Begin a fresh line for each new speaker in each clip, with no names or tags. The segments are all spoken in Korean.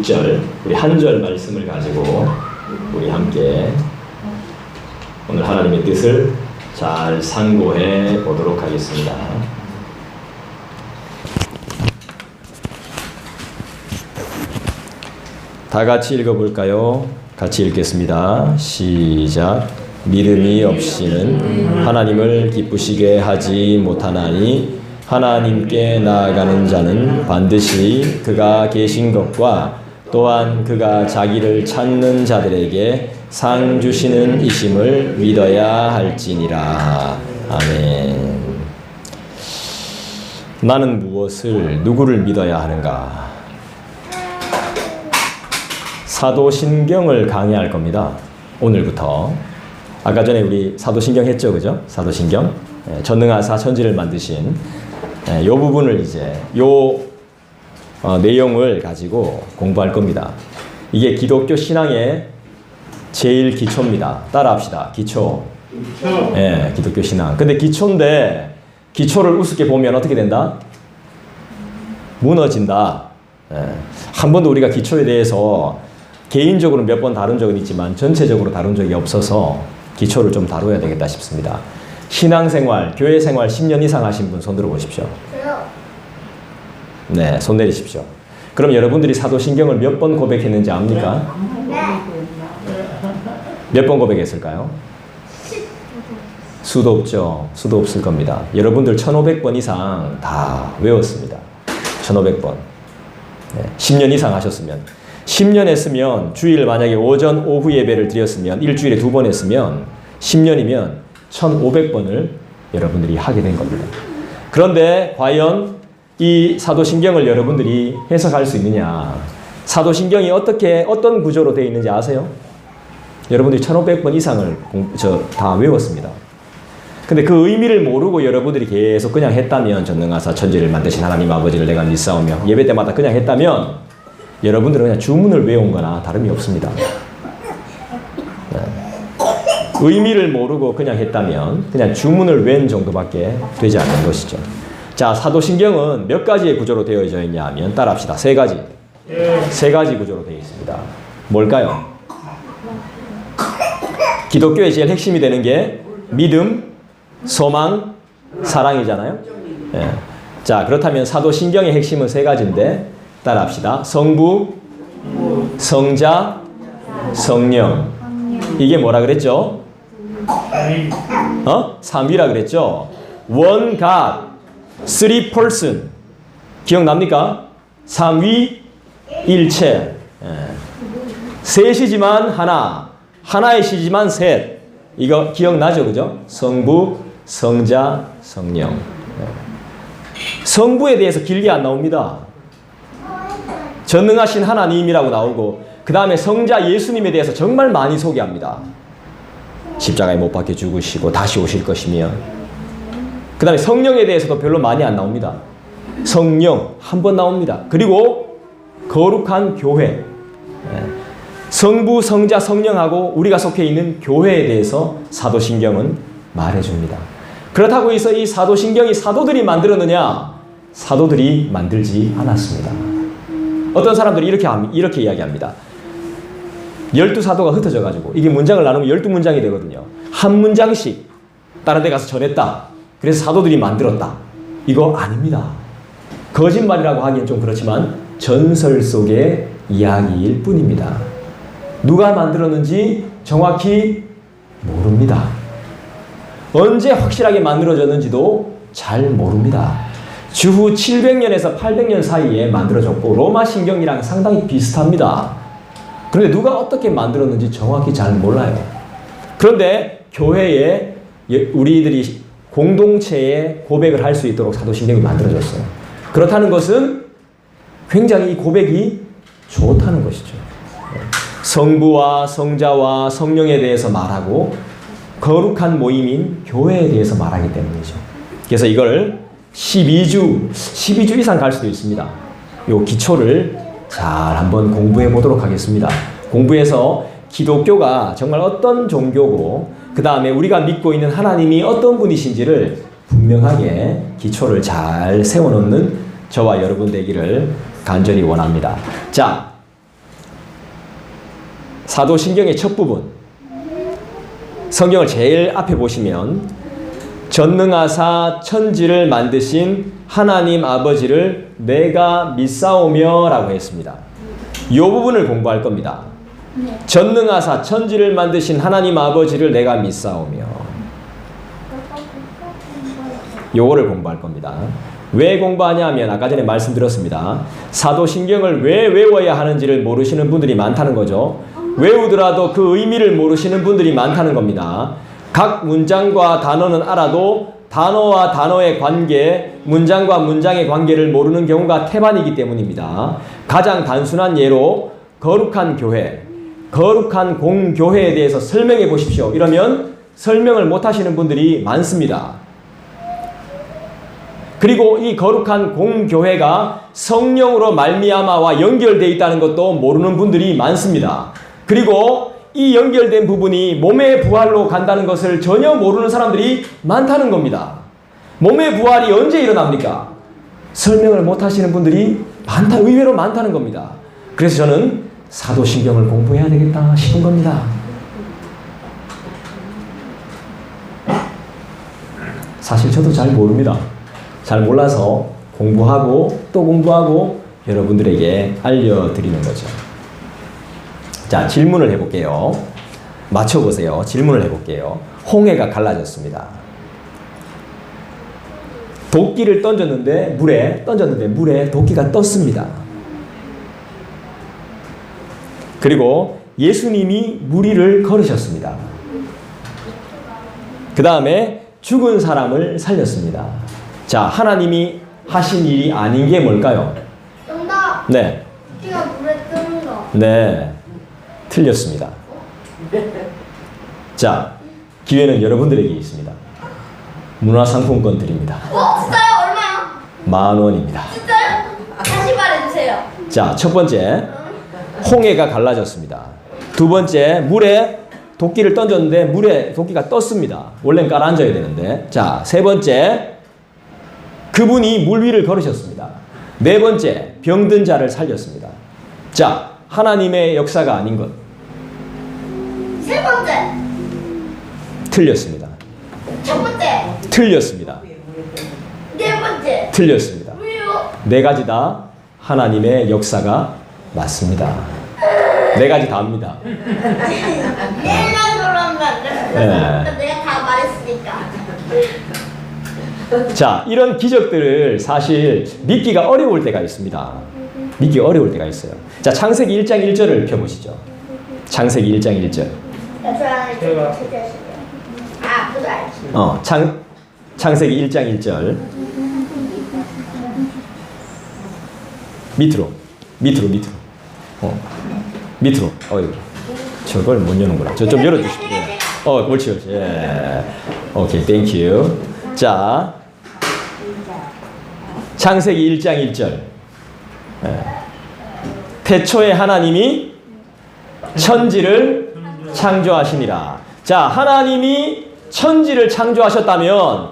6절 우리 한 절 말씀을 가지고 우리 함께 오늘 하나님의 뜻을 잘 상고해 보도록 하겠습니다. 다 같이 읽어볼까요? 같이 읽겠습니다. 시작. 믿음이 없이는 하나님을 기쁘시게 하지 못하나니 하나님께 나아가는 자는 반드시 그가 계신 것과 또한 그가 자기를 찾는 자들에게 상 주시는 이심을 믿어야 할지니라. 아멘. 나는 무엇을 누구를 믿어야 하는가? 사도신경을 강의할 겁니다. 오늘부터. 아까 전에 우리 사도신경 했죠, 그죠? 사도신경. 전능하사 천지를 만드신 이 부분을 이제 내용을 가지고 공부할 겁니다. 이게 기독교 신앙의 제일 기초입니다. 따라합시다. 기초. 기독교 신앙. 근데 기초인데 기초를 우습게 보면 어떻게 된다? 무너진다. 한 번도 우리가 기초에 대해서 개인적으로 몇 번 다룬 적은 있지만 전체적으로 다룬 적이 없어서 기초를 좀 다뤄야 되겠다 싶습니다. 신앙생활, 교회생활 10년 이상 하신 분 손 들어보십시오. 네, 손 내리십시오. 그럼 여러분들이 사도신경을 몇 번 고백했는지 압니까? 몇 번 고백했을까요? 수도 없죠. 수도 없을 겁니다. 여러분들 1500번 이상 다 외웠습니다. 1500번. 10년 이상 하셨으면. 10년 했으면 주일 만약에 오전 오후 예배를 드렸으면 일주일에 2번 했으면 10년이면 1500번을 여러분들이 하게 된 겁니다. 그런데 과연 이 사도신경을 여러분들이 해석할 수 있느냐? 사도신경이 어떤 구조로 되어 있는지 아세요? 여러분들이 1500번 이상을 다 외웠습니다. 근데 그 의미를 모르고 여러분들이 계속 그냥 했다면, 전능하사 천지를 만드신 하나님 아버지를 내가 믿사오며 예배 때마다 그냥 했다면 여러분들은 그냥 주문을 외운 거나 다름이 없습니다. 의미를 모르고 그냥 했다면 그냥 주문을 외운 정도밖에 되지 않는 것이죠. 자, 사도신경은 몇 가지의 구조로 되어져 있냐 하면 따라합시다. 3가지. 3가지 구조로 되어 있습니다. 뭘까요? 기독교의 제일 핵심이 되는 게 믿음, 소망, 사랑이잖아요. 자, 그렇다면 사도신경의 핵심은 3가지인데 따라합시다. 성부, 성자, 성령. 이게 뭐라 그랬죠? 삼위라 그랬죠? One God, three person. 기억납니까? 삼위 일체. 셋이지만 하나, 하나의 시지만 셋. 이거 기억나죠, 그죠? 성부, 성자, 성령. 성부에 대해서 길게 안 나옵니다. 전능하신 하나님이라고 나오고 그 다음에 성자 예수님에 대해서 정말 많이 소개합니다. 십자가에 못 박혀 죽으시고 다시 오실 것이며, 그 다음에 성령에 대해서도 별로 많이 안 나옵니다. 성령 한 번 나옵니다. 그리고 거룩한 교회, 성부, 성자, 성령하고 우리가 속해 있는 교회에 대해서 사도신경은 말해줍니다. 그렇다고 해서 이 사도신경이 사도들이 만들었느냐? 사도들이 만들지 않았습니다. 어떤 사람들이 이렇게 이야기합니다. 12사도가 흩어져가지고 이게 문장을 나누면 12문장이 되거든요. 한 문장씩 다른 데 가서 전했다. 그래서 사도들이 만들었다. 이거 아닙니다. 거짓말이라고 하기엔 좀 그렇지만 전설 속의 이야기일 뿐입니다. 누가 만들었는지 정확히 모릅니다. 언제 확실하게 만들어졌는지도 잘 모릅니다. 주후 700년에서 800년 사이에 만들어졌고 로마 신경이랑 상당히 비슷합니다. 그런데 누가 어떻게 만들었는지 정확히 잘 몰라요. 그런데 교회에 우리들이 공동체에 고백을 할 수 있도록 사도신경이 만들어졌어요. 그렇다는 것은 굉장히 이 고백이 좋다는 것이죠. 성부와 성자와 성령에 대해서 말하고 거룩한 모임인 교회에 대해서 말하기 때문이죠. 그래서 이걸 12주 이상 갈 수도 있습니다. 요 기초를 잘 한번 공부해 보도록 하겠습니다. 공부해서 기독교가 정말 어떤 종교고 그 다음에 우리가 믿고 있는 하나님이 어떤 분이신지를 분명하게 기초를 잘 세워놓는 저와 여러분 되기를 간절히 원합니다. 자, 사도신경의 첫 부분, 성경을 제일 앞에 보시면 전능하사 천지를 만드신 하나님 아버지를 내가 믿사오며 라고 했습니다. 이 부분을 공부할 겁니다. 전능하사 천지를 만드신 하나님 아버지를 내가 믿사오며, 요거를 공부할 겁니다. 왜 공부하냐 하면 아까 전에 말씀드렸습니다. 사도신경을 왜 외워야 하는지를 모르시는 분들이 많다는 거죠. 외우더라도 그 의미를 모르시는 분들이 많다는 겁니다. 각 문장과 단어는 알아도 단어와 단어의 관계, 문장과 문장의 관계를 모르는 경우가 태반이기 때문입니다. 가장 단순한 예로 거룩한 교회, 거룩한 공교회에 대해서 설명해 보십시오. 이러면 설명을 못 하시는 분들이 많습니다. 그리고 이 거룩한 공교회가 성령으로 말미암아와 연결되어 있다는 것도 모르는 분들이 많습니다. 그리고 이 연결된 부분이 몸의 부활로 간다는 것을 전혀 모르는 사람들이 많다는 겁니다. 몸의 부활이 언제 일어납니까? 설명을 못 하시는 분들이 의외로 많다는 겁니다. 그래서 저는 사도신경을 공부해야 되겠다 싶은 겁니다. 사실 저도 잘 모릅니다. 잘 몰라서 공부하고 또 공부하고 여러분들에게 알려드리는 거죠. 자, 질문을 해볼게요. 맞춰보세요. 질문을 해볼게요. 홍해가 갈라졌습니다. 도끼를 던졌는데 물에 도끼가 떴습니다. 그리고 예수님이 물 위를 걸으셨습니다. 그 다음에 죽은 사람을 살렸습니다. 자, 하나님이 하신 일이 아닌 게 뭘까요?
정답.
네.
도끼가 물에 뜨는 거.
네. 틀렸습니다. 자, 기회는 여러분들에게 있습니다. 문화상품권 드립니다.
진짜요? 얼마요?
10,000원입니다.
진짜요? 다시 말해주세요.
자, 첫 번째, 홍해가 갈라졌습니다. 두 번째, 물에 도끼를 던졌는데 물에 도끼가 떴습니다. 원래는 깔아앉아야 되는데. 자, 세 번째, 그분이 물 위를 걸으셨습니다. 네 번째, 병든 자를 살렸습니다. 자, 하나님의 역사가 아닌 것.
세 번째.
틀렸습니다.
첫 번째.
틀렸습니다.
네 번째.
틀렸습니다.
왜요?
네 가지 다 하나님의 역사가 맞습니다. 네 가지 다입니다.
얘만 그러면 안 돼.
네.
내가 다 말했으니까.
자, 이런 기적들을 사실 믿기가 어려울 때가 있습니다. 믿기가 어려울 때가 있어요. 자, 창세기 1장 1절을 펴보시죠. 창세기 1장 1절.
그거 알지.
창세기 1장 1절. 밑으로. 밑으로. 저걸 못 여는구나. 저 좀 열어주십시오. 옳지. 예. 오케이, 땡큐. 자, 창세기 1장 1절. 태초에 하나님이 천지를 창조하시니라. 자, 하나님이 천지를 창조하셨다면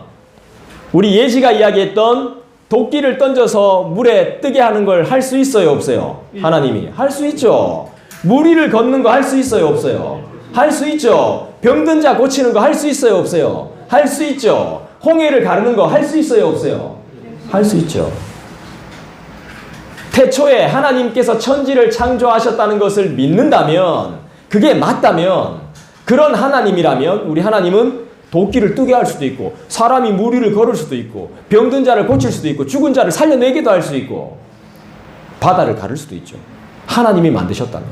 우리 예지가 이야기했던 도끼를 던져서 물에 뜨게 하는 걸 할 수 있어요, 없어요? 하나님이 할 수 있죠. 물 위를 걷는 거 할 수 있어요, 없어요? 할 수 있죠. 병든 자 고치는 거 할 수 있어요, 없어요? 할 수 있죠. 홍해를 가르는 거 할 수 있어요, 없어요? 할 수 있죠. 태초에 하나님께서 천지를 창조하셨다는 것을 믿는다면, 그게 맞다면, 그런 하나님이라면 우리 하나님은 도끼를 뜨게 할 수도 있고, 사람이 물 위를 걸을 수도 있고, 병든 자를 고칠 수도 있고, 죽은 자를 살려내기도 할 수 있고, 바다를 가를 수도 있죠. 하나님이 만드셨다면.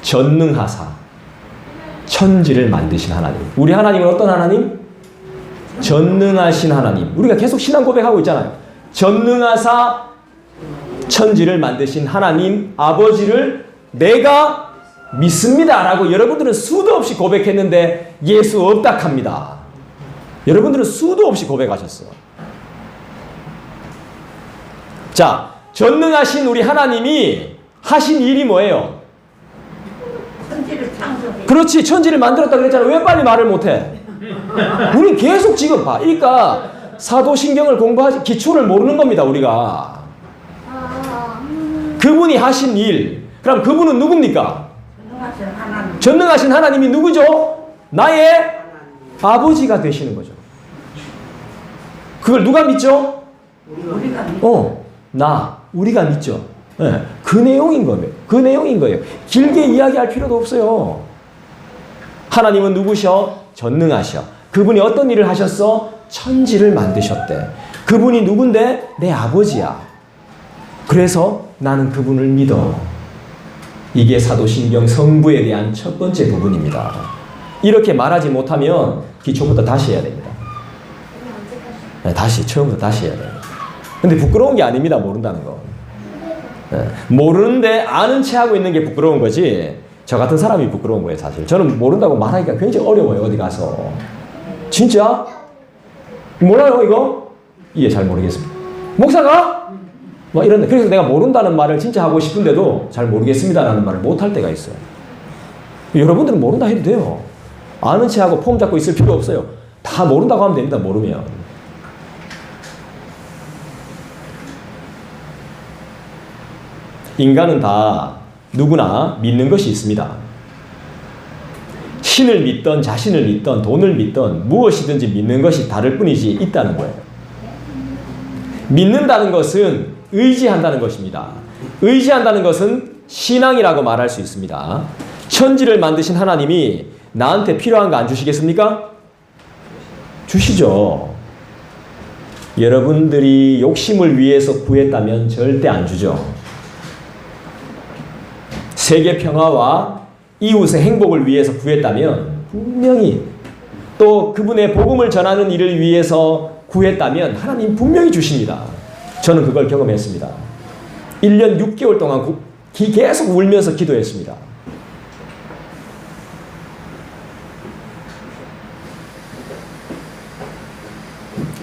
전능하사 천지를 만드신 하나님. 우리 하나님은 어떤 하나님? 전능하신 하나님. 우리가 계속 신앙 고백하고 있잖아요. 전능하사 천지를 만드신 하나님 아버지를 내가 믿습니다 라고 여러분들은 수도 없이 고백했는데 예수 없다 합니다. 여러분들은 수도 없이 고백하셨어요. 자, 전능하신 우리 하나님이 하신 일이 뭐예요?
천지를 창조해.
그렇지, 천지를 만들었다 그랬잖아. 왜 빨리 말을 못해? 우리 계속 지금 봐. 그러니까 사도신경을 공부하지 기초를 모르는 겁니다, 우리가. 그분이 하신 일. 그럼 그분은 누굽니까? 전능하신 하나님이 누구죠? 나의 아버지가 되시는 거죠. 그걸 누가 믿죠? 우리가 믿죠. 네, 그 내용인 거예요. 그 내용인 거예요. 길게 이야기할 필요도 없어요. 하나님은 누구셔? 전능하셔. 그분이 어떤 일을 하셨어? 천지를 만드셨대. 그분이 누군데? 내 아버지야. 그래서 나는 그분을 믿어. 이게 사도신경 성부에 대한 첫 번째 부분입니다. 이렇게 말하지 못하면 기초부터 다시 해야 됩니다. 네, 처음부터 다시 해야 돼요. 근데 부끄러운 게 아닙니다. 모른다는 거. 네, 모르는데 아는 체 하고 있는 게 부끄러운 거지, 저 같은 사람이 부끄러운 거예요. 사실 저는 모른다고 말하기가 굉장히 어려워요. 어디 가서. 진짜? 몰라요 이거? 잘 모르겠습니다. 목사가? 뭐 이런데. 그래서 내가 모른다는 말을 진짜 하고 싶은데도 잘 모르겠습니다라는 말을 못 할 때가 있어요. 여러분들은 모른다 해도 돼요. 아는 체 하고 폼 잡고 있을 필요 없어요. 다 모른다고 하면 됩니다. 모르면. 인간은 다 누구나 믿는 것이 있습니다. 신을 믿던 자신을 믿던 돈을 믿던 무엇이든지 믿는 것이 다를 뿐이지 있다는 거예요. 믿는다는 것은 의지한다는 것입니다. 의지한다는 것은 신앙이라고 말할 수 있습니다. 천지를 만드신 하나님이 나한테 필요한 거 안 주시겠습니까? 주시죠. 여러분들이 욕심을 위해서 구했다면 절대 안 주죠. 세계 평화와 이웃의 행복을 위해서 구했다면 분명히, 또 그분의 복음을 전하는 일을 위해서 구했다면 하나님 분명히 주십니다. 저는 그걸 경험했습니다. 1년 6개월 동안 계속 울면서 기도했습니다.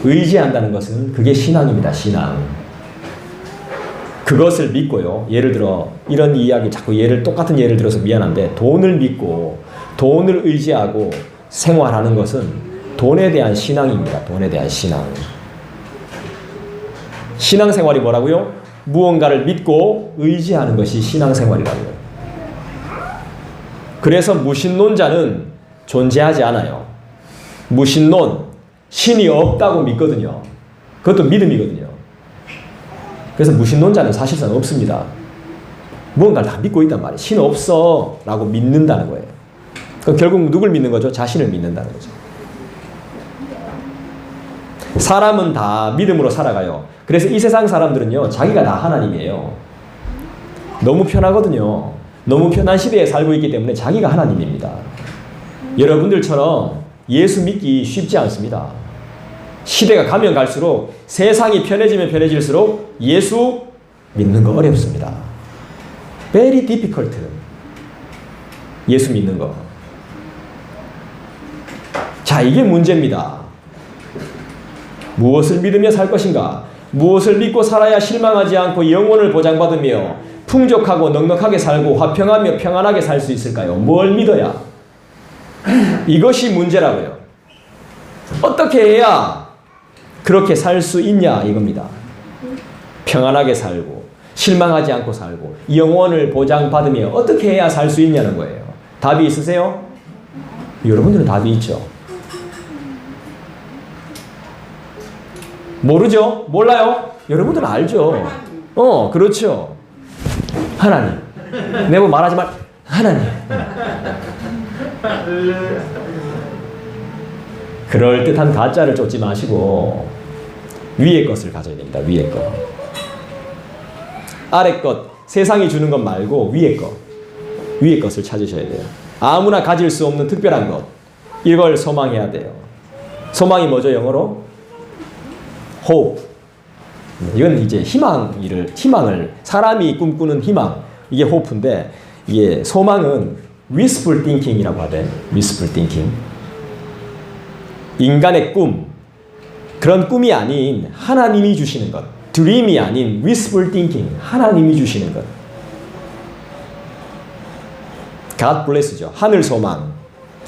의지한다는 것은 그게 신앙입니다. 신앙. 그것을 믿고요. 예를 들어 이런 이야기, 자꾸 똑같은 예를 들어서 미안한데, 돈을 믿고 돈을 의지하고 생활하는 것은 돈에 대한 신앙입니다. 돈에 대한 신앙. 신앙생활이 뭐라고요? 무언가를 믿고 의지하는 것이 신앙생활이라고요. 그래서 무신론자는 존재하지 않아요. 무신론, 신이 없다고 믿거든요. 그것도 믿음이거든요. 그래서 무신론자는 사실상 없습니다. 무언가를 다 믿고 있단 말이에요. 신 없어 라고 믿는다는 거예요. 그럼 결국 누굴 믿는 거죠? 자신을 믿는다는 거죠. 사람은 다 믿음으로 살아가요. 그래서 이 세상 사람들은요, 자기가 다 하나님이에요. 너무 편하거든요. 너무 편한 시대에 살고 있기 때문에 자기가 하나님입니다. 여러분들처럼 예수 믿기 쉽지 않습니다. 시대가 가면 갈수록, 세상이 편해지면 편해질수록 예수 믿는 거 어렵습니다. Very difficult. 예수 믿는 거. 자, 이게 문제입니다. 무엇을 믿으며 살 것인가? 무엇을 믿고 살아야 실망하지 않고 영혼을 보장받으며 풍족하고 넉넉하게 살고 화평하며 평안하게 살 수 있을까요? 뭘 믿어야? 이것이 문제라고요. 어떻게 해야 그렇게 살 수 있냐 이겁니다. 평안하게 살고 실망하지 않고 살고 영혼을 보장받으며 어떻게 해야 살 수 있냐는 거예요. 답이 있으세요? 여러분들은 답이 있죠. 모르죠? 몰라요? 여러분들은 알죠. 그렇죠. 하나님. 내가 말하지 말. 하나님. 그럴듯한 가짜를 쫓지 마시고 위의 것을 가져야 됩니다. 위의 것. 아래 것, 세상이 주는 것 말고 위의 것. 위의 것을 찾으셔야 돼요. 아무나 가질 수 없는 특별한 것. 이걸 소망해야 돼요. 소망이 뭐죠? 영어로? hope. 이건 이제 희망을 사람이 꿈꾸는 희망. 이게 hope인데, 이게 소망은 wishful thinking이라고 하대. wishful thinking. 인간의 꿈, 그런 꿈이 아닌 하나님이 주시는 것. dream이 아닌 wishful thinking. 하나님이 주시는 것. God bless죠. 하늘 소망.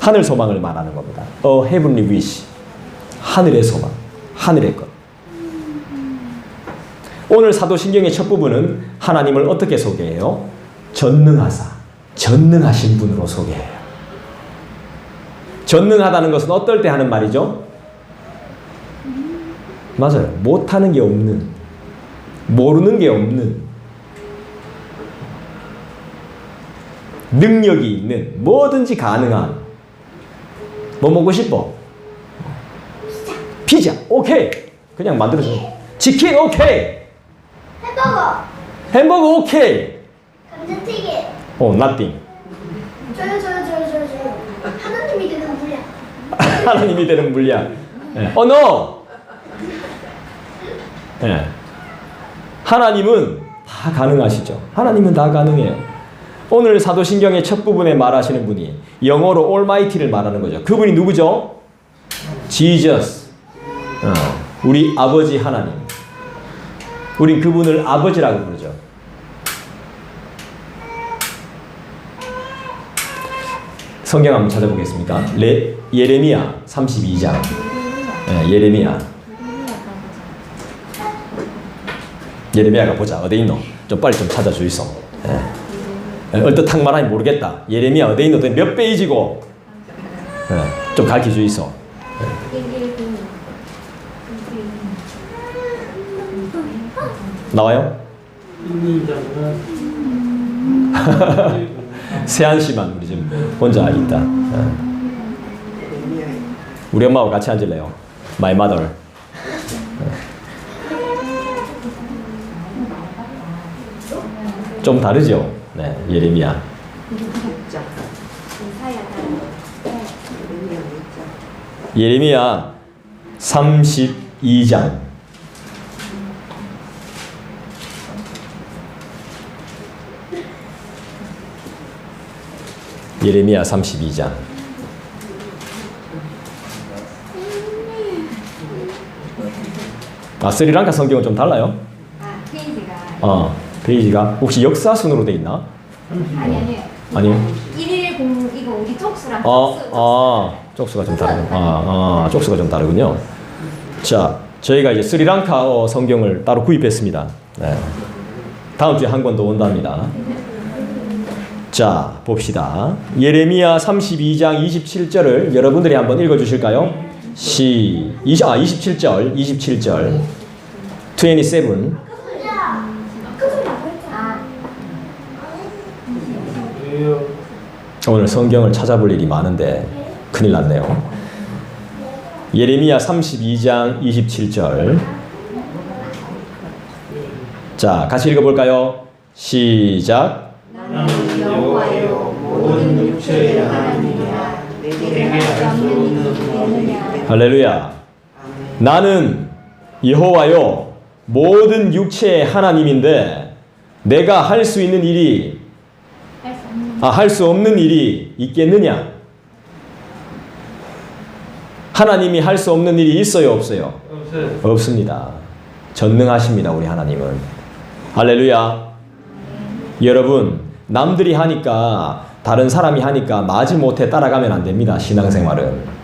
하늘 소망을 말하는 겁니다. A heavenly wish. 하늘의 소망. 하늘의 것. 오늘 사도신경의 첫 부분은 하나님을 어떻게 소개해요? 전능하사, 전능하신 분으로 소개해요. 전능하다는 것은 어떨 때 하는 말이죠? 맞아요. 못하는 게 없는, 모르는 게 없는, 능력이 있는, 뭐든지 가능한. 뭐 먹고 싶어? 피자, 오케이. 그냥 만들어줘. 치킨, 오케이.
햄버거.
햄버거, 오케이.
감자튀김.
nothing.
저요. 하나님이 되는 물량.
하나님이 되는 물량. no. 하나님은 다 가능하시죠. 하나님은 다 가능해요. 오늘 사도신경의 첫 부분에 말하시는 분이 영어로 Almighty를 말하는 거죠. 그분이 누구죠? Jesus. 우리 아버지 하나님. 우린 그분을 아버지라고 부르죠. 성경 한번 찾아보겠습니까? 예레미야 32장. 예레미야가 보자. 어디 있노? 좀 빨리 좀 찾아주이소. 얼뜻한 말하니 모르겠다. 예레미야 어디 있노? 몇 페이지고? 좀 가르쳐 주이소. 나와요? 세한 씨만 우리 지금 혼자 있다. 우리 엄마하고 같이 앉을래요? My mother. 좀 다르죠? 네, 예레미야. 예레미야 32장. 예레미야 32장. 스리랑카 성경은 좀 달라요?
페이지가.
페이지가 혹시 역사 순으로 돼 있나? 아니요.
110 이거 우리 쪽수랑
쪽수가 좀 다르군요. 쪽수가 좀 다르군요. 자, 저희가 이제 스리랑카 성경을 따로 구입했습니다. 네. 다음 주에 한 권 더 온답니다. 자, 봅시다. 예레미야 32장 27절을 여러분들이 한번 읽어 주실까요? 27절. 27. 오늘 성경을 찾아볼 일이 많은데 큰일 났네요. 예레미야 32장 27절. 자, 같이 읽어볼까요? 시작.
나는 여호와요 모든 육체의 하나님이라 내게 할 수 없는 일이 있느냐.
할렐루야. 나는 여호와요 모든 육체의 하나님인데 내가 할 수 있는 일이 할 수 없는 일이 있겠느냐? 하나님이 할 수 없는 일이 있어요, 없어요? 없습니다. 전능하십니다, 우리 하나님은. 할렐루야. 여러분, 남들이 하니까, 다른 사람이 하니까 마지못해 따라가면 안 됩니다, 신앙생활은.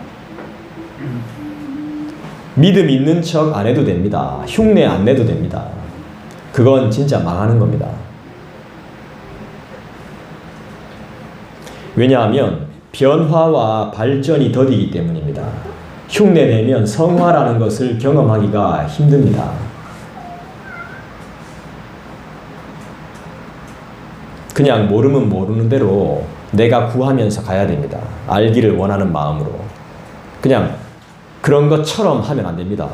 믿음 있는 척 안 해도 됩니다. 흉내 안 내도 됩니다. 그건 진짜 망하는 겁니다. 왜냐하면 변화와 발전이 더디기 때문입니다. 흉내내면 성화라는 것을 경험하기가 힘듭니다. 그냥 모르면 모르는 대로 내가 구하면서 가야 됩니다. 알기를 원하는 마음으로. 그냥 그런 것처럼 하면 안 됩니다.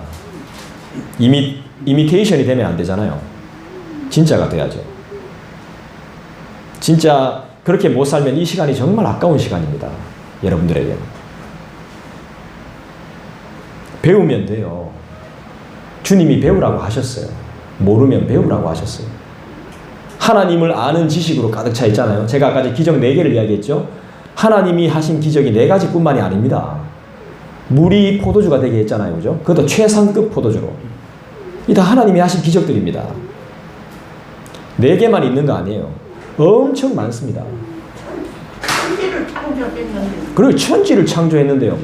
이미테이션이 되면 안 되잖아요. 진짜가 돼야죠. 진짜 그렇게 못 살면 이 시간이 정말 아까운 시간입니다. 여러분들에게. 배우면 돼요. 주님이 배우라고 하셨어요. 모르면 배우라고 하셨어요. 하나님을 아는 지식으로 가득 차 있잖아요. 제가 아까 기적 4개를 이야기했죠. 하나님이 하신 기적이 4가지뿐만이 아닙니다. 물이 포도주가 되게 했잖아요. 그죠? 그것도 최상급 포도주로. 이 다 하나님이 하신 기적들입니다. 4개만 있는 거 아니에요. 엄청 많습니다.
천지를 창조했는데.
그리고 천지를 창조했는데요.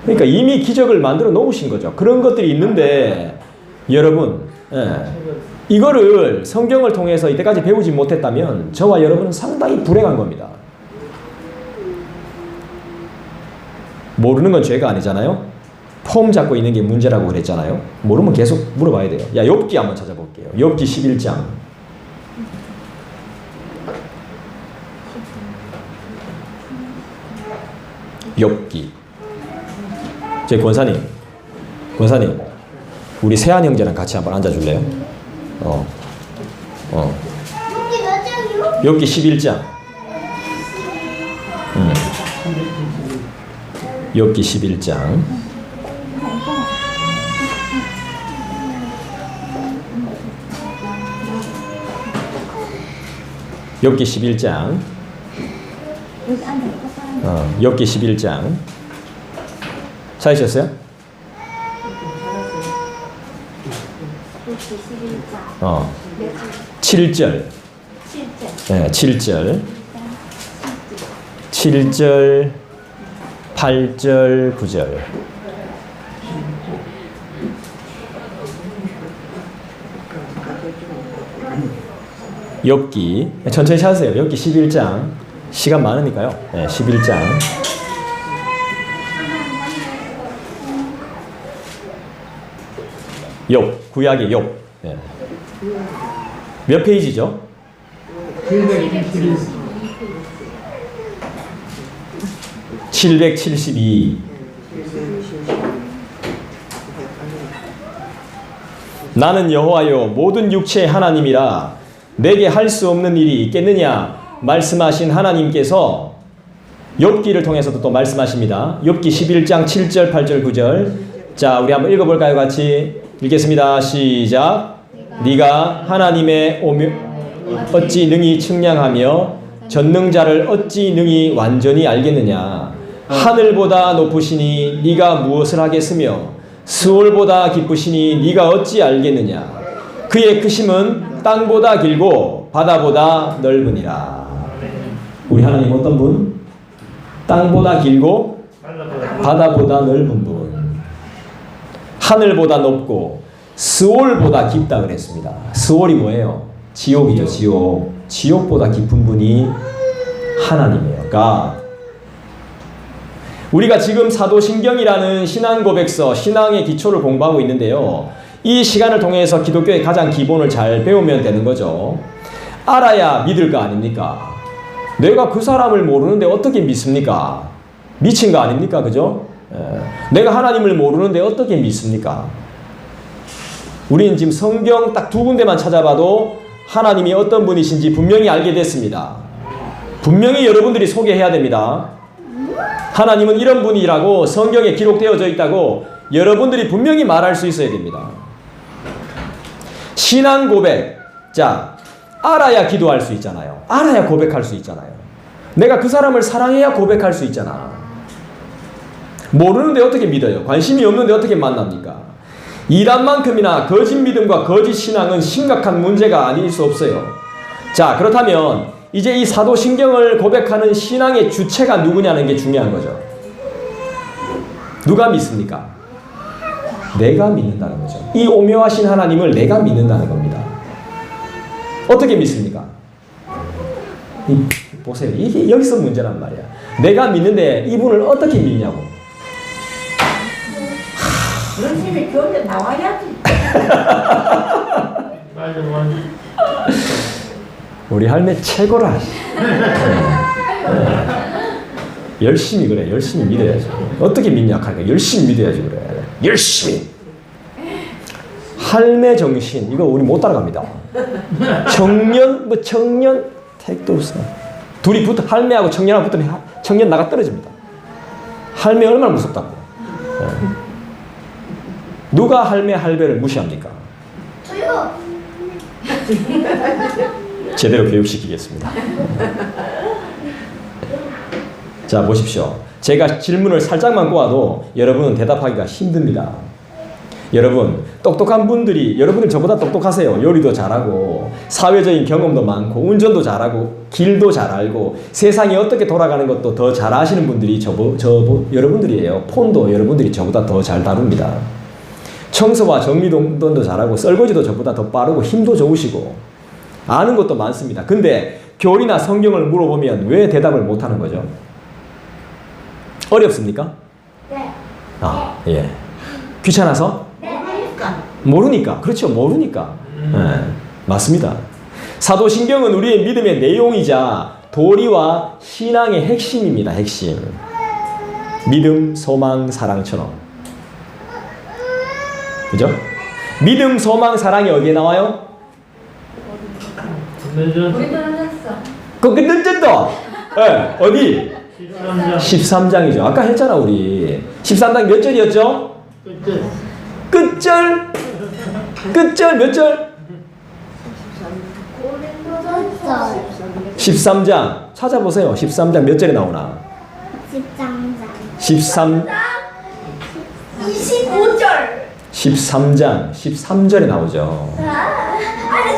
그러니까 이미 기적을 만들어 놓으신 거죠. 그런 것들이 있는데 여러분 이거를 성경을 통해서 이때까지 배우지 못했다면 저와 여러분은 상당히 불행한 겁니다. 모르는 건 죄가 아니잖아요. 폼 잡고 있는 게 문제라고 그랬잖아요. 모르면 계속 물어봐야 돼요. 야, 욥기 한번 찾아볼게요. 욥기 11장. 욥기. 제 권사님, 우리 세한 형제랑 같이 한번 앉아줄래요?
여기 몇 장이요?
욥기 11장. 욥기 11장. 욥기 11장. 욥기 11장. 찾으셨어요? 7절. 네, 7절. 7절, 8절, 9절. 욥기 천천히 찾으세요. 욥기 11장. 시간 많으니까요. 네, 11장. 욥, 구약의 욥. 네. 몇 페이지죠? 772. 나는 여호와여 모든 육체의 하나님이라 내게 할 수 없는 일이 있겠느냐 말씀하신 하나님께서 욥기를 통해서도 또 말씀하십니다. 욥기 11장 7절 8절 9절. 자, 우리 한번 읽어볼까요? 같이 읽겠습니다. 시작. 네가 하나님의 어찌 능히 측량하며 전능자를 어찌 능히 완전히 알겠느냐. 하늘보다 높으시니 네가 무엇을 하겠으며 스올보다 깊으시니 네가 어찌 알겠느냐. 그의 크심은 땅보다 길고 바다보다 넓으니라. 우리 하나님 어떤 분? 땅보다 길고 바다보다 넓은 분. 하늘보다 높고 스올보다 깊다 그랬습니다. 스올이 뭐예요? 지옥이죠. 지옥. 지옥보다 깊은 분이 하나님이에요. God. 우리가 지금 사도신경이라는 신앙고백서, 신앙의 기초를 공부하고 있는데요. 이 시간을 통해서 기독교의 가장 기본을 잘 배우면 되는 거죠. 알아야 믿을 거 아닙니까? 내가 그 사람을 모르는데 어떻게 믿습니까? 미친 거 아닙니까? 그죠? 내가 하나님을 모르는데 어떻게 믿습니까? 우리는 지금 성경 딱 두 군데만 찾아봐도 하나님이 어떤 분이신지 분명히 알게 됐습니다. 분명히 여러분들이 소개해야 됩니다. 하나님은 이런 분이라고 성경에 기록되어져 있다고 여러분들이 분명히 말할 수 있어야 됩니다. 신앙 고백. 자, 알아야 기도할 수 있잖아요. 알아야 고백할 수 있잖아요. 내가 그 사람을 사랑해야 고백할 수 있잖아. 모르는데 어떻게 믿어요? 관심이 없는데 어떻게 만납니까? 이단만큼이나 거짓 믿음과 거짓 신앙은 심각한 문제가 아닐 수 없어요. 자, 그렇다면 이제 이 사도신경을 고백하는 신앙의 주체가 누구냐는 게 중요한 거죠. 누가 믿습니까? 내가 믿는다는 거죠. 이 오묘하신 하나님을 내가 믿는다는 겁니다. 어떻게 믿습니까? 보세요. 이게 여기서 문제란 말이야. 내가 믿는데 이분을 어떻게 믿냐고.
그런 집에 교회 나와야지. 맞아.
우리 할매 최고라. 열심히 그래. 열심히 믿어야지. 어떻게 믿냐 하니까 열심히 믿어야지 그래. 열심히. 할매 정신 이거 우리 못 따라갑니다. 청년 택도 없어. 둘이 붙어 할매하고 청년하고 붙으면 청년 나가 떨어집니다. 할매 얼마나 무섭다고. 누가 할매 할배를 무시합니까?
저요.
제대로 교육시키겠습니다. 자, 보십시오. 제가 질문을 살짝만 꼬아도 여러분은 대답하기가 힘듭니다. 여러분, 똑똑한 분들이, 여러분은 저보다 똑똑하세요. 요리도 잘하고, 사회적인 경험도 많고, 운전도 잘하고, 길도 잘 알고, 세상이 어떻게 돌아가는 것도 더 잘 아시는 분들이 여러분들이에요. 폰도 여러분들이 저보다 더 잘 다룹니다. 청소와 정리도 잘하고 설거지도 저보다 더 빠르고 힘도 좋으시고 아는 것도 많습니다. 근데 교리나 성경을 물어보면 왜 대답을 못하는 거죠? 어렵습니까?
네.
아, 예. 귀찮아서?
모르니까.
모르니까. 그렇죠. 모르니까. 예, 맞습니다. 사도신경은 우리의 믿음의 내용이자 도리와 신앙의 핵심입니다. 핵심. 믿음, 소망, 사랑처럼. 그죠? 믿음, 소망, 사랑이 어디에 나와요? 그 늦었다. 예, 어디? 13장이죠. 아까 했잖아 우리. 13장 몇 절이었죠? 끝절. 끝절 몇 절? 13장 찾아보세요. 13장 몇 절에 나오나? 13
25절.
13장 13절에 나오죠.
아니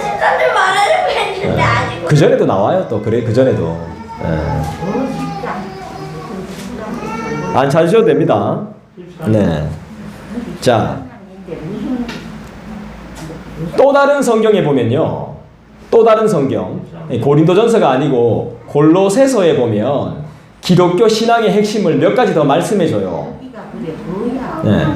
13절 말하려고 했는데 아직.
그 전에도 나와요. 또 그래 그 전에도. 안 찾으셔도 됩니다. 네. 자, 또 다른 성경에 보면요. 또 다른 성경, 고린도전서가 아니고 골로새서에 보면 기독교 신앙의 핵심을 몇 가지 더 말씀해 줘요. 네.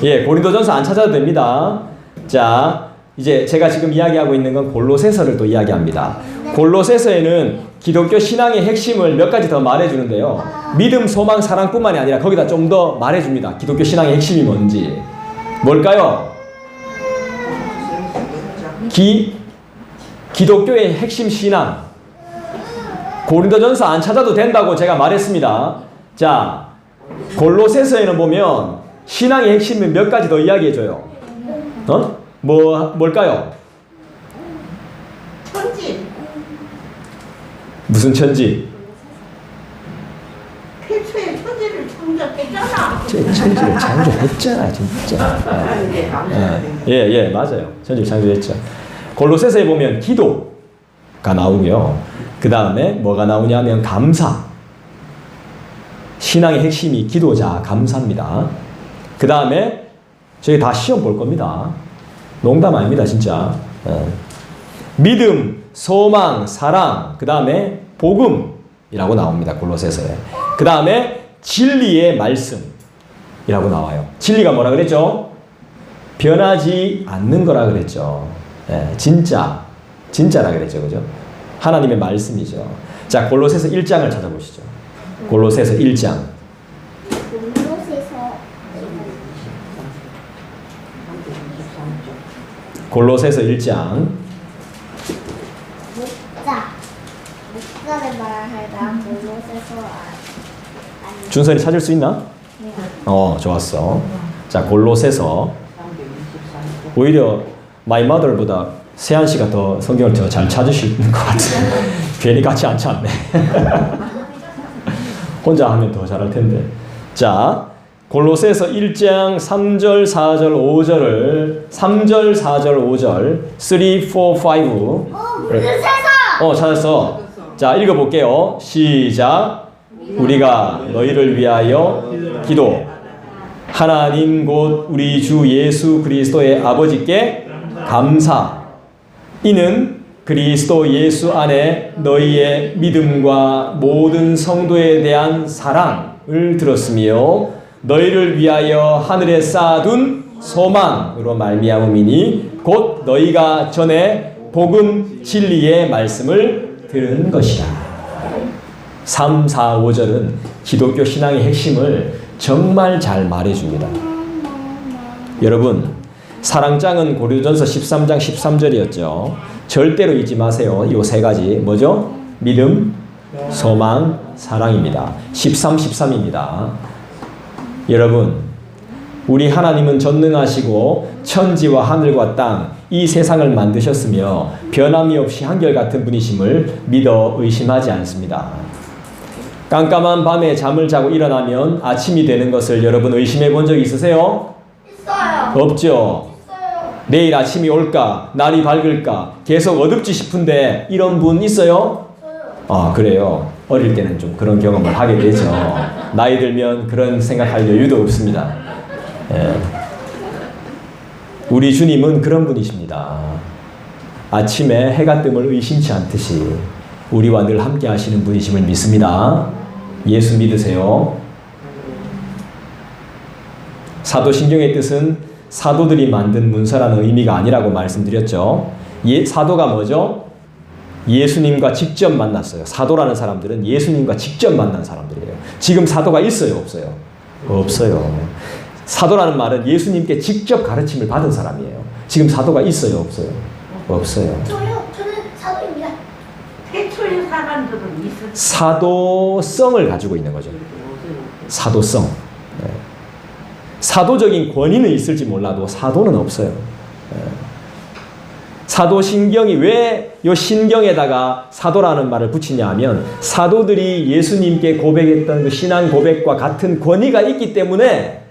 예, 고린도전서 안 찾아도 됩니다. 자, 이제 제가 지금 이야기하고 있는 건 골로새서를 또 이야기합니다. 골로새서에는 기독교 신앙의 핵심을 몇 가지 더 말해주는데요. 믿음, 소망, 사랑뿐만이 아니라 거기다 좀 더 말해줍니다. 기독교 신앙의 핵심이 뭔지. 뭘까요? 기독교의 핵심 신앙. 고린도전서 안 찾아도 된다고 제가 말했습니다. 자, 골로새서에는 보면 신앙의 핵심을 몇 가지 더 이야기해줘요. 뭘까요?
천지.
무슨 천지?
태초에 천지를 창조했잖아.
천지를 창조했잖아, 진짜. 예, 맞아요. 천지를 창조했죠. 골로새서에 보면 기도가 나오고요. 그 다음에 뭐가 나오냐면 감사. 신앙의 핵심이 기도자 감사입니다. 그 다음에 저희 다 시험 볼 겁니다. 농담 아닙니다, 진짜. 믿음, 소망, 사랑, 그 다음에 복음이라고 나옵니다. 골로새서에. 그 다음에 진리의 말씀이라고 나와요. 진리가 뭐라 그랬죠? 변하지 않는 거라 그랬죠. 진짜라 그랬죠, 그죠? 하나님의 말씀이죠. 자, 골로새서 1장을 찾아보시죠. 골로새서 1장. 골로새서 1장.
목자를 말하다 골로새서 아니.
준선이 찾을 수 있나?
네.
좋았어. 자, 골로새서. 오히려 마이 마더보다 세한 씨가 더 성경을 더 잘 찾으실 것 같아요. 괜히 같이 안 찾네. 혼자 하면 더 잘할 텐데. 자, 골로새서 1장 3절, 4절, 5절을 3절, 4절, 5절 3, 4, 5
골로새서.
찾았어. 자, 읽어볼게요. 시작. 우리가 너희를 위하여 기도. 하나님 곧 우리 주 예수 그리스도의 아버지께 감사. 이는 그리스도 예수 안에 너희의 믿음과 모든 성도에 대한 사랑을 들었으며 너희를 위하여 하늘에 쌓아둔 소망으로 말미암음이니 곧 너희가 전에 복음 진리의 말씀을 들은 것이라. 3, 4, 5절은 기독교 신앙의 핵심을 정말 잘 말해줍니다. 여러분, 사랑장은 고린도전서 13장 13절이었죠. 절대로 잊지 마세요. 이 세 가지 뭐죠? 믿음, 소망, 사랑입니다. 13, 13입니다. 여러분, 우리 하나님은 전능하시고 천지와 하늘과 땅, 이 세상을 만드셨으며 변함이 없이 한결같은 분이심을 믿어 의심하지 않습니다. 깜깜한 밤에 잠을 자고 일어나면 아침이 되는 것을 여러분 의심해 본 적 있으세요?
있어요.
없죠?
있어요.
내일 아침이 올까? 날이 밝을까? 계속 어둡지 싶은데 이런 분 있어요?
저요.
그래요. 어릴 때는 좀 그런 경험을 하게 되죠. 나이 들면 그런 생각할 여유도 없습니다. 예. 우리 주님은 그런 분이십니다. 아침에 해가 뜸을 의심치 않듯이 우리와 늘 함께 하시는 분이심을 믿습니다. 예수 믿으세요. 사도신경의 뜻은 사도들이 만든 문서라는 의미가 아니라고 말씀드렸죠. 사도가 뭐죠? 예수님과 직접 만났어요. 사도라는 사람들은 예수님과 직접 만난 사람들이에요. 지금 사도가 있어요? 없어요? 없어요. 사도라는 말은 예수님께 직접 가르침을 받은 사람이에요. 지금 사도가 있어요? 없어요? 없어요.
저는 사도입니다.
태초의 사람들은 있을
사도성을 가지고 있는 거죠. 사도성. 네. 사도적인 권위는 있을지 몰라도 사도는 없어요. 네. 사도신경이 왜 이 신경에다가 사도라는 말을 붙이냐 하면 사도들이 예수님께 고백했던 그 신앙 고백과 같은 권위가 있기 때문에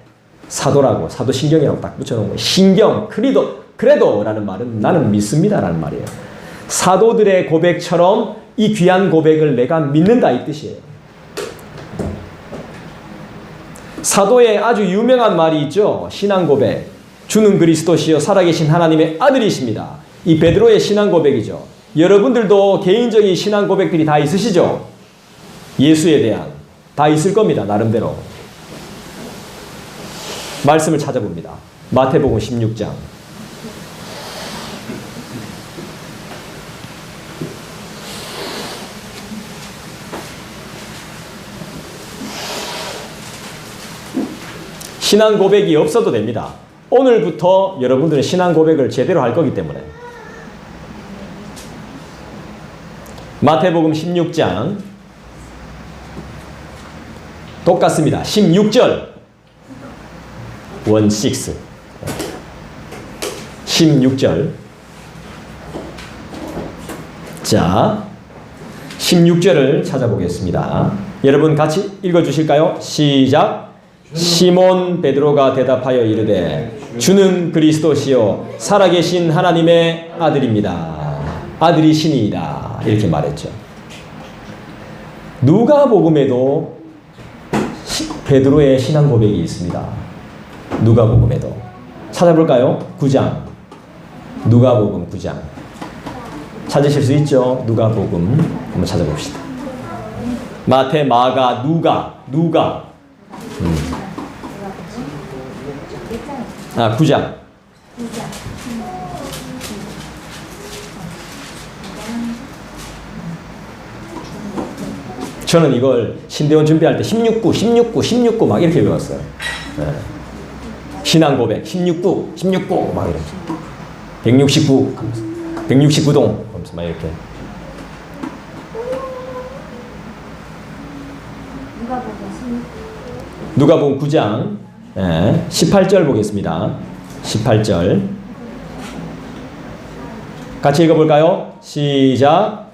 사도라고 사도신경이라고 딱 붙여놓은 거예요. 신경, 크레도라는 말은 나는 믿습니다라는 말이에요. 사도들의 고백처럼 이 귀한 고백을 내가 믿는다 이 뜻이에요. 사도의 아주 유명한 말이 있죠. 신앙 고백. 주는 그리스도시요 살아계신 하나님의 아들이십니다. 이 베드로의 신앙 고백이죠. 여러분들도 개인적인 신앙 고백들이 다 있으시죠? 예수에 대한 다 있을 겁니다. 나름대로. 말씀을 찾아봅니다. 마태복음 16장. 신앙 고백이 없어도 됩니다. 오늘부터 여러분들은 신앙 고백을 제대로 할 거기 때문에. 마태복음 16장 똑같습니다. 16절 16절 자 16절을 찾아보겠습니다. 여러분 같이 읽어주실까요? 시작. 시몬 베드로가 대답하여 이르되 주는 그리스도시요 살아계신 하나님의 아들입니다. 아들이시니이다. 이렇게 말했죠. 누가복음에도 베드로의 신앙 고백이 있습니다. 누가복음에도 찾아볼까요? 9장 누가복음 9장 찾으실 수 있죠? 누가복음 한번 찾아봅시다. 마태, 마가, 누가 9장 저는 이걸 신대원 준비할 때 16구 막 이렇게 외웠어요. 네. 신앙 고백 16구 막 이렇게 169동 하면서 막 이렇게 누가복음 9장 18절 보겠습니다. 18절 같이 읽어볼까요? 시작.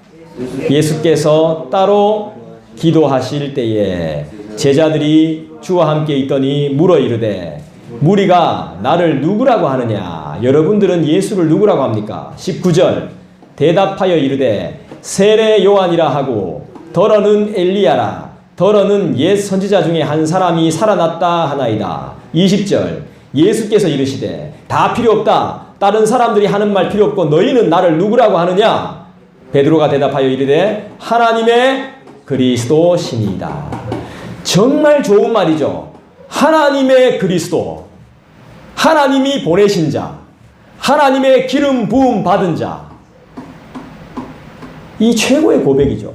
예수께서 따로 기도하실 때에 제자들이 주와 함께 있더니 물어 이르되 무리가 나를 누구라고 하느냐? 여러분들은 예수를 누구라고 합니까? 19절 대답하여 이르되 세례 요한이라 하고 더러는 엘리야라 더러는 옛 선지자 중에 한 사람이 살아났다 하나이다. 20절 예수께서 이르시되 다 필요 없다. 다른 사람들이 하는 말 필요 없고 너희는 나를 누구라고 하느냐? 베드로가 대답하여 이르되 하나님의 그리스도시니이다. 정말 좋은 말이죠. 하나님의 그리스도, 하나님이 보내신 자, 하나님의 기름 부음 받은 자, 이 최고의 고백이죠.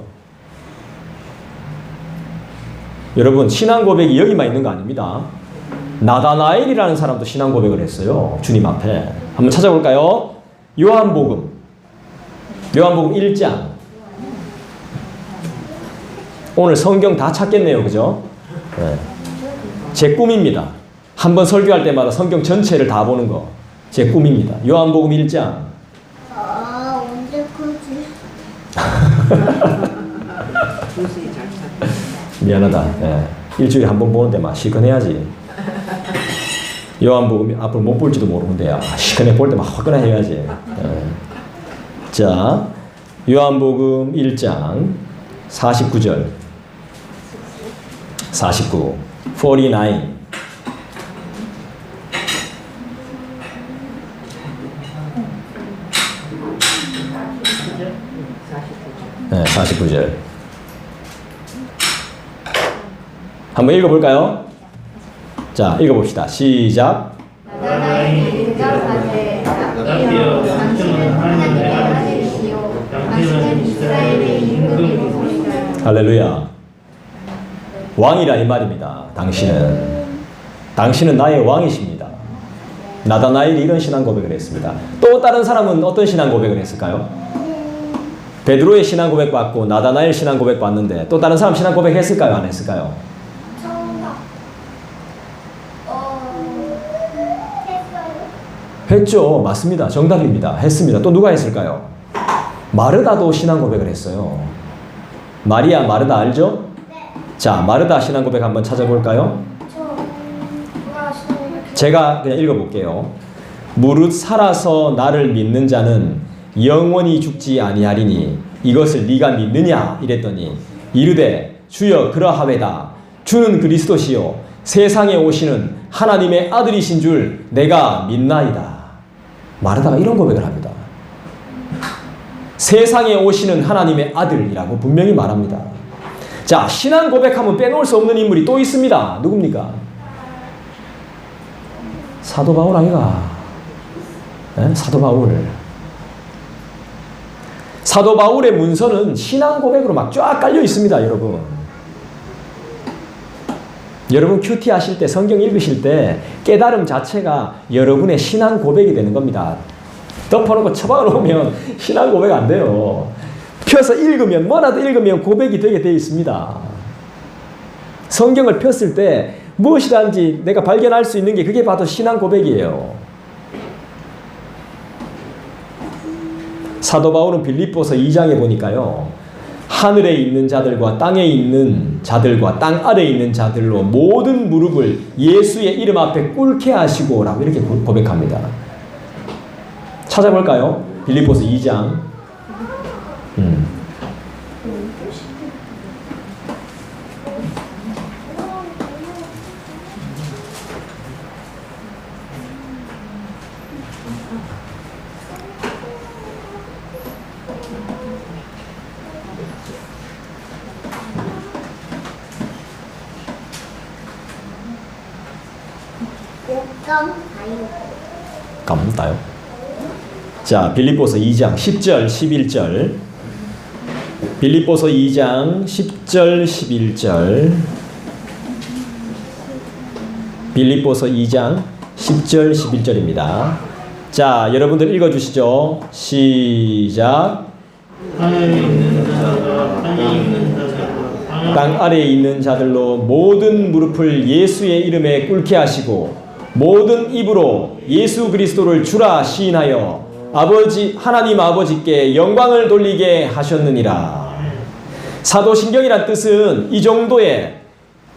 여러분 신앙 고백이 여기만 있는 거 아닙니다. 나다나엘이라는 사람도 신앙 고백을 했어요. 주님 앞에. 한번 찾아볼까요? 요한복음 1장. 오늘 성경 다 찾겠네요. 그죠? 네. 제 꿈입니다. 한번 설교할 때마다 성경 전체를 다 보는 거. 제 꿈입니다. 요한복음 1장.
언제 크지?
미안하다. 네. 일주일에 한 번 보는데 막 시큰해야지. 요한복음 앞으로 못 볼지도 모르는데 시큰해 볼 때 막 화끈해 해야지. 네. 자, 요한복음 1장 49절. 49. 49. 네, 49절. 한번 읽어볼까요? 자, 읽어봅시다. 시작.
나라의 인자하되 납비여 당신은 하나님의 아들이시요 당신은 이스라엘의 임금이시니라.
할렐루야. 왕이라 이 말입니다. 당신은 나의 왕이십니다. 나다나엘이 이런 신앙 고백을 했습니다. 또 다른 사람은 어떤 신앙 고백을 했을까요? 베드로의 신앙 고백 받고 나다나엘 신앙 고백 받는데 또 다른 사람 신앙 고백 했을까요? 안 했을까요?
정답. 했어요?
했죠. 맞습니다. 정답입니다. 했습니다. 또 누가 했을까요? 마르다도 신앙 고백을 했어요. 마리아 마르다 알죠?
네.
자, 마르다 신앙 고백 한번 찾아볼까요?
저
제가 그냥 읽어볼게요. 무릇 살아서 나를 믿는 자는 영원히 죽지 아니하리니 이것을 네가 믿느냐 이랬더니 이르되 주여 그러하외다. 주는 그리스도시요 세상에 오시는 하나님의 아들이신 줄 내가 믿나이다. 마르다가 이런 고백을 합니다. 세상에 오시는 하나님의 아들이라고 분명히 말합니다. 자, 신앙 고백하면 빼놓을 수 없는 인물이 또 있습니다. 누굽니까? 사도 바울 아이가? 네? 사도 바울. 사도 바울의 문서는 신앙 고백으로 막 쫙 깔려 있습니다, 여러분. 여러분 큐티 하실 때, 성경 읽으실 때 깨달음 자체가 여러분의 신앙 고백이 되는 겁니다. 덮어놓고 처박아놓으면 신앙 고백 안 돼요. 펴서 읽으면, 뭐라도 읽으면 고백이 되게 되어 있습니다. 성경을 폈을 때 무엇이든지 내가 발견할 수 있는 게 그게 바로 신앙 고백이에요. 사도 바울은 빌립보서 2장에 보니까요. 하늘에 있는 자들과 땅에 있는 자들과 땅 아래에 있는 자들로 모든 무릎을 예수의 이름 앞에 꿇게 하시고 라고 이렇게 고백합니다. 찾아볼까요? 빌립보서 2장. 감다요. 자, 빌립보서 2장 10절 11절. 빌립보서 2장 10절 11절. 빌립보서 2장 10절 11절입니다. 자, 여러분들 읽어 주시죠. 시작.
하늘에 있는 자들과 땅에 있는 자들과
땅 아래에 있는 자들로 모든 무릎을 예수의 이름에 꿇게 하시고 모든 입으로 예수 그리스도를 주라 시인하여 아버지 하나님 아버지께 영광을 돌리게 하셨느니라. 사도신경이란 뜻은 이 정도의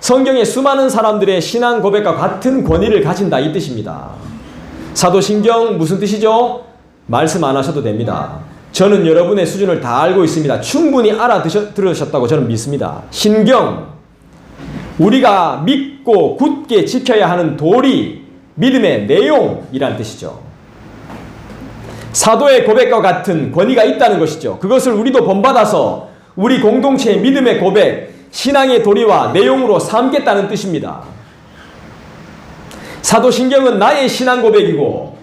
성경의 수많은 사람들의 신앙 고백과 같은 권위를 가진다 이 뜻입니다. 사도신경 무슨 뜻이죠? 말씀 안 하셔도 됩니다. 저는 여러분의 수준을 다 알고 있습니다. 충분히 알아들으셨다고 저는 믿습니다. 신경, 우리가 믿고 굳게 지켜야 하는 도리, 믿음의 내용이란 뜻이죠. 사도의 고백과 같은 권위가 있다는 것이죠. 그것을 우리도 본받아서 우리 공동체의 믿음의 고백, 신앙의 도리와 내용으로 삼겠다는 뜻입니다. 사도신경은 나의 신앙 고백이고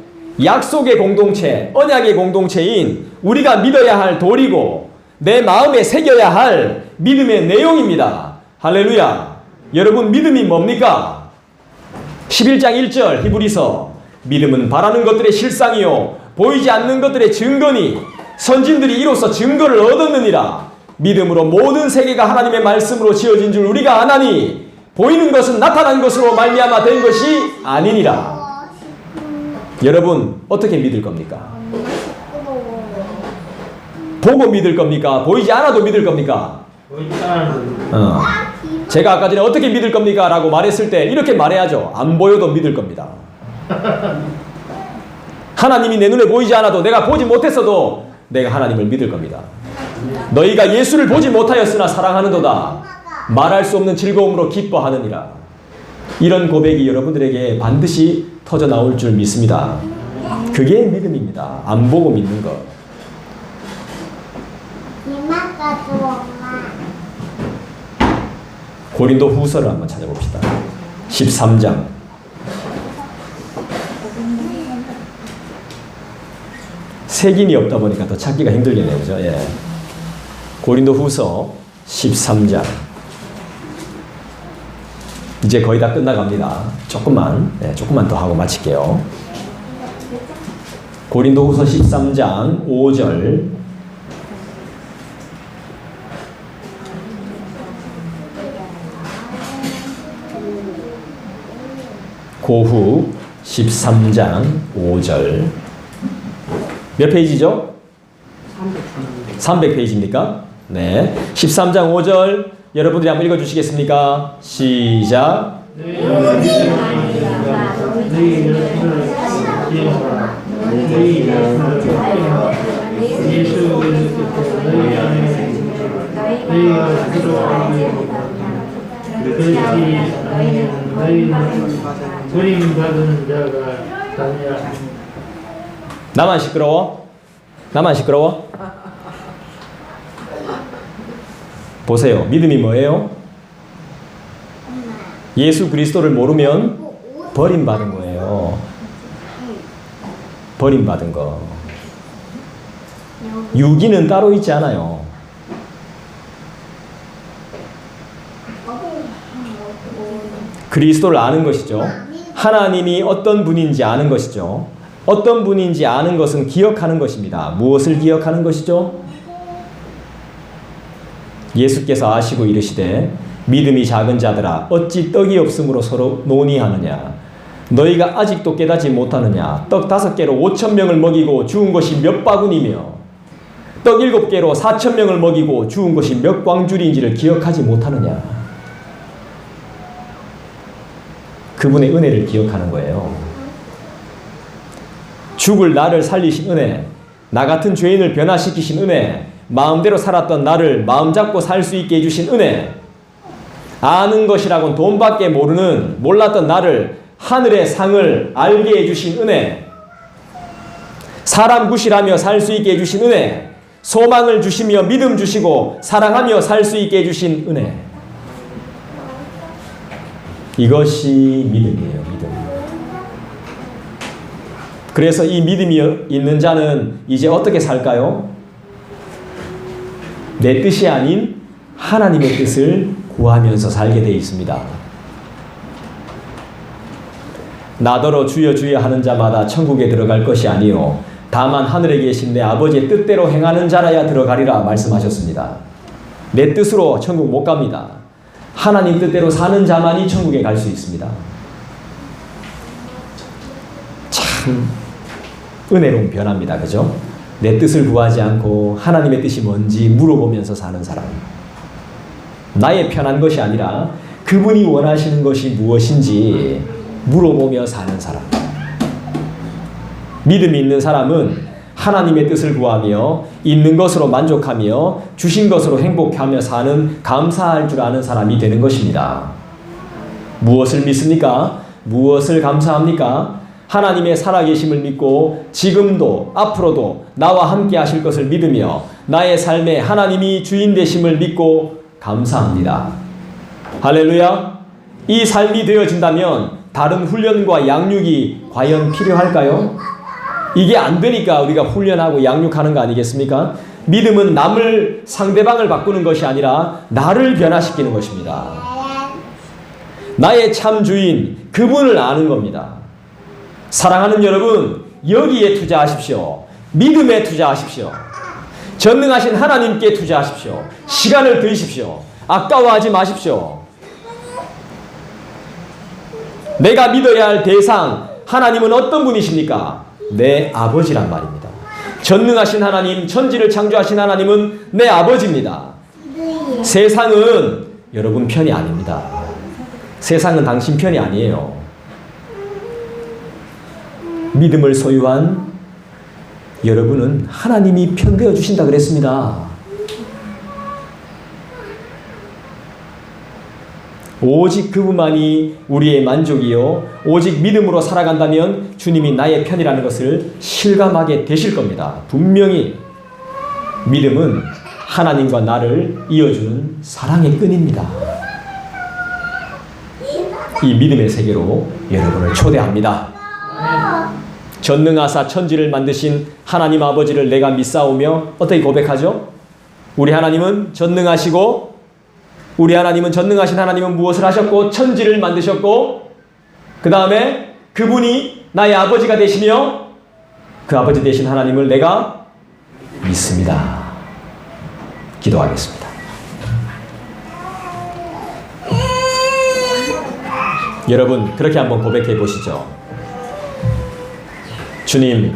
약속의 공동체, 언약의 공동체인 우리가 믿어야 할 도리고 내 마음에 새겨야 할 믿음의 내용입니다. 할렐루야. 여러분 믿음이 뭡니까? 11장 1절 히브리서 믿음은 바라는 것들의 실상이요 보이지 않는 것들의 증거니 선진들이 이로써 증거를 얻었느니라. 믿음으로 모든 세계가 하나님의 말씀으로 지어진 줄 우리가 아나니 보이는 것은 나타난 것으로 말미암아 된 것이 아니니라. 여러분 어떻게 믿을 겁니까? 보고 믿을 겁니까? 보이지 않아도 믿을 겁니까? 제가 아까 전에 어떻게 믿을 겁니까? 라고 말했을 때 이렇게 말해야죠. 안 보여도 믿을 겁니다. 하나님이 내 눈에 보이지 않아도 내가 보지 못했어도 내가 하나님을 믿을 겁니다. 너희가 예수를 보지 못하였으나 사랑하는도다. 말할 수 없는 즐거움으로 기뻐하느니라. 이런 고백이 여러분들에게 반드시 터져 나올 줄 믿습니다. 그게 믿음입니다. 안 보고 믿는 것.
이마가 또 엄마.
고린도 후서를 한번 찾아봅시다. 13장. 색인이 없다 보니까 더 찾기가 힘들겠네요. 그죠? 예. 고린도 후서 13장. 이제 거의 다 끝나갑니다. 조금만 더 하고 마칠게요. 고린도 후서 13장 5절. 고후 13장 5절. 몇 페이지죠? 300페이지입니까? 네. 13장 5절 여러분들이 한번 읽어주시겠습니까? 시작.
버림받은 자가 다니라.
나만 시끄러워? 나만 시끄러워? 보세요. 믿음이 뭐예요? 예수 그리스도를 모르면 버림받은 거예요. 버림받은 거. 유기는 따로 있지 않아요. 그리스도를 아는 것이죠. 하나님이 어떤 분인지 아는 것이죠. 어떤 분인지 아는 것은 기억하는 것입니다. 무엇을 기억하는 것이죠? 예수께서 아시고 이르시되 믿음이 작은 자들아 어찌 떡이 없으므로 서로 논의하느냐. 너희가 아직도 깨닫지 못하느냐. 떡 5개로 5,000명을 먹이고 주운 것이 몇 바구니며 떡 7개로 4,000명을 먹이고 주운 것이 몇 광줄인지를 기억하지 못하느냐. 그분의 은혜를 기억하는 거예요. 죽을 나를 살리신 은혜, 나 같은 죄인을 변화시키신 은혜, 마음대로 살았던 나를 마음 잡고 살 수 있게 해주신 은혜, 아는 것이라곤 돈밖에 몰랐던 나를 하늘의 상을 알게 해주신 은혜, 사람 구실하며 살 수 있게 해주신 은혜, 소망을 주시며 믿음 주시고 사랑하며 살 수 있게 해주신 은혜. 이것이 믿음이에요. 믿음. 그래서 이 믿음이 있는 자는 이제 어떻게 살까요? 내 뜻이 아닌 하나님의 뜻을 구하면서 살게 되어 있습니다. 나더러 주여 주여 하는 자마다 천국에 들어갈 것이 아니요 다만 하늘에 계신 내 아버지의 뜻대로 행하는 자라야 들어가리라 말씀하셨습니다. 내 뜻으로 천국 못 갑니다. 하나님 뜻대로 사는 자만이 천국에 갈 수 있습니다. 참 은혜로운 변화입니다. 그죠? 내 뜻을 구하지 않고 하나님의 뜻이 뭔지 물어보면서 사는 사람. 나의 편한 것이 아니라 그분이 원하시는 것이 무엇인지 물어보며 사는 사람. 믿음이 있는 사람은 하나님의 뜻을 구하며 있는 것으로 만족하며 주신 것으로 행복하며 사는 감사할 줄 아는 사람이 되는 것입니다. 무엇을 믿습니까? 무엇을 감사합니까? 하나님의 살아계심을 믿고 지금도 앞으로도 나와 함께 하실 것을 믿으며 나의 삶에 하나님이 주인 되심을 믿고 감사합니다. 할렐루야. 이 삶이 되어진다면 다른 훈련과 양육이 과연 필요할까요? 이게 안 되니까 우리가 훈련하고 양육하는 거 아니겠습니까? 믿음은 상대방을 바꾸는 것이 아니라 나를 변화시키는 것입니다. 나의 참 주인 그분을 아는 겁니다. 사랑하는 여러분, 여기에 투자하십시오. 믿음에 투자하십시오. 전능하신 하나님께 투자하십시오. 시간을 드리십시오. 아까워하지 마십시오. 내가 믿어야 할 대상, 하나님은 어떤 분이십니까? 내 아버지란 말입니다. 전능하신 하나님, 천지를 창조하신 하나님은 내 아버지입니다. 세상은 여러분 편이 아닙니다. 세상은 당신 편이 아니에요. 믿음을 소유한 여러분은 하나님이 편되어 주신다 그랬습니다. 오직 그분만이 우리의 만족이요 오직 믿음으로 살아간다면 주님이 나의 편이라는 것을 실감하게 되실 겁니다. 분명히 믿음은 하나님과 나를 이어주는 사랑의 끈입니다. 이 믿음의 세계로 여러분을 초대합니다. 전능하사 천지를 만드신 하나님 아버지를 내가 믿사오며 어떻게 고백하죠? 우리 하나님은 전능하시고 우리 하나님은 전능하신 하나님은 무엇을 하셨고 천지를 만드셨고 그 다음에 그분이 나의 아버지가 되시며 그 아버지 되신 하나님을 내가 믿습니다. 기도하겠습니다. 여러분 그렇게 한번 고백해 보시죠. 주님,